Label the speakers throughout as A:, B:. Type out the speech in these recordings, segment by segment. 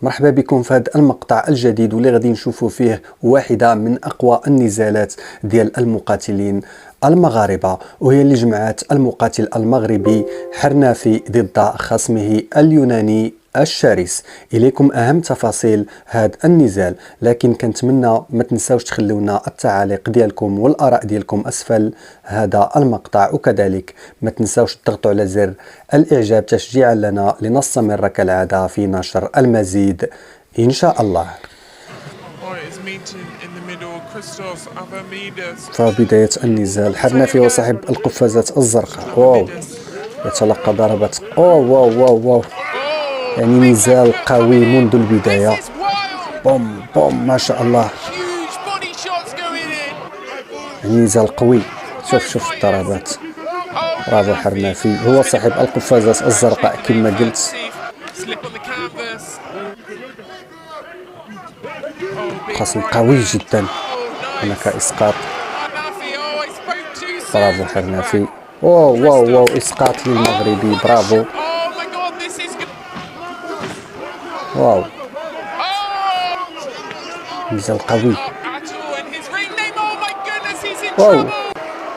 A: مرحبا بكم في هذا المقطع الجديد واللي غادي نشوفوا فيه واحدة من أقوى النزالات ديال المقاتلين المغاربة، وهي اللي جمعت المقاتل المغربي حرنافي ضد خصمه اليوناني الشرس. إليكم أهم تفاصيل هذا النزال، لكن كنتمنى ما تنساوش تخلونا التعاليق ديالكم والآراء ديالكم أسفل هذا المقطع، وكذلك ما تنساوش تضغطوا على زر الإعجاب تشجيعا لنا لنستمر كالعادة في نشر المزيد إن شاء الله. فبداية النزال حرنافي وصاحب القفازات الزرقاء واو يتلقى ضربات واو واو واو واو، يعني نزال قوي منذ البداية. بوم بوم ما شاء الله، يعني نزال قوي. شوف الضربات، برافو حرنافي، هو صاحب القفازات الزرقاء كما قلت. خصم قوي جدا، هناك اسقاط، برافو حرنافي، واو واو واو اسقاط للمغربي، برافو واو، نزال قوي واو.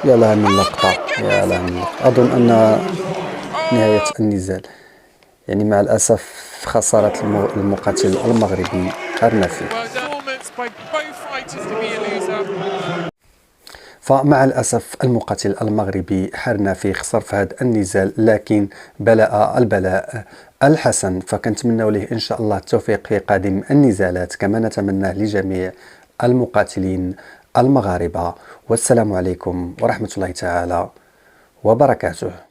A: يا لها من لقطة، يا لها من لقطة. أظن أن نهاية النزال، يعني مع الأسف خسارة المقاتل المغربي حرنافي. فمع الأسف المقاتل المغربي حرنافي خسر في هذا النزال، لكن بلاء البلاء الحسن، فكنتمنى له إن شاء الله التوفيق في قادم النزالات كما نتمناه لجميع المقاتلين المغاربة. والسلام عليكم ورحمة الله تعالى وبركاته.